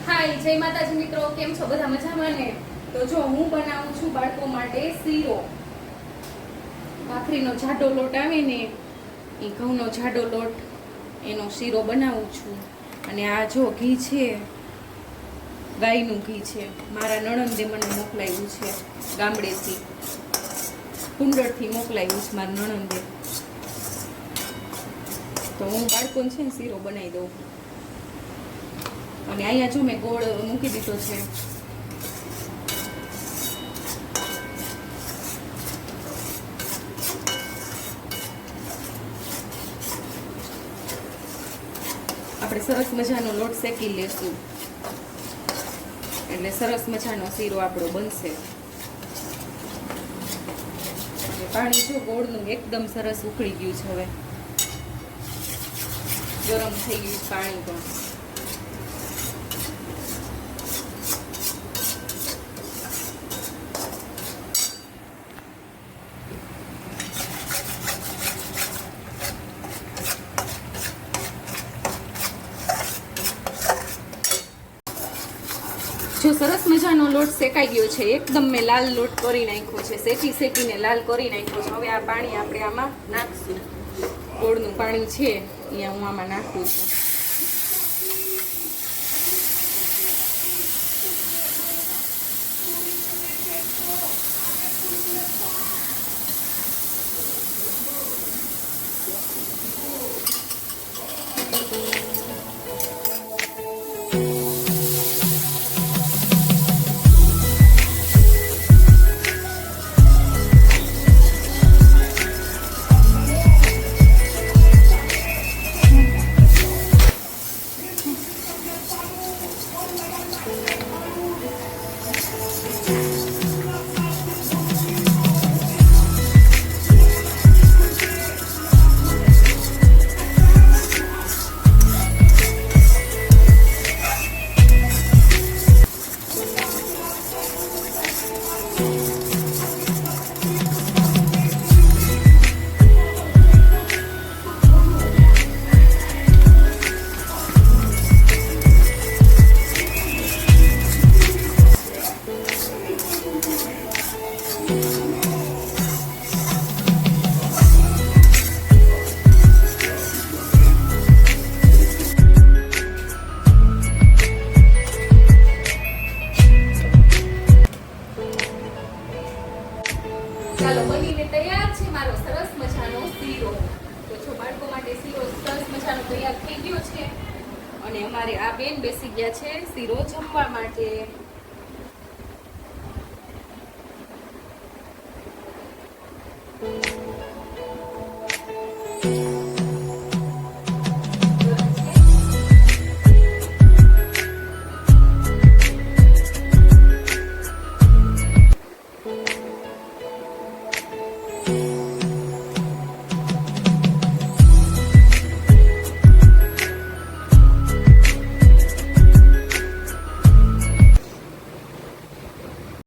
હાય જય માતાજી મિત્રો, કેમ છો બધા? મજામાં ને? તો જો હું બનાવું છું બાળકો માટે શીરો. ભાખરીનો જાડો લોટ આવે ને એ ઘઉંનો જાડો લોટ, એનો શીરો બનાવું છું. અને આ જો ઘી છે, ગાયનું ઘી છે, મારા નણંદે મને મોકલાવ્યું છે ગામડેથી, કુંડળથી મોકલાવ્યું છે મારા નણંદે. તો હું બાળકોને છે ને શીરો બનાવી દઉં. અને અહીંયા જો મેં ગોળ મૂકી દીધો છે. આપણે સરસ મજાનો લોટ શેકી લેશું એટલે સરસ મજાનો શીરો આપણો બનશે. અને પાણી જો ગોળનું એકદમ સરસ ઉકળી ગયું છે. હવે ગરમ થઈ ગયું પાણી પણ. જો સરસ મજાનો લોટ શેકાઈ ગયો છે, એકદમ મેં લાલ લોટ કરી નાખ્યો છે, શેકીને લાલ કરી નાખ્યો છે. હવે આ પાણી આપણે આમાં નાખશું. ગોળનું પાણી છે અહીંયા હું આમાં નાખું છું. ચાલો, બનીને તૈયાર છે મારો સરસ મજાનો શીરો. તો જો બાળકો માટે શીરો સરસ મજાનો તૈયાર થઈ ગયો છે. અને અમારે આ બેન બેસી ગયા છે શીરો જમવા માટે.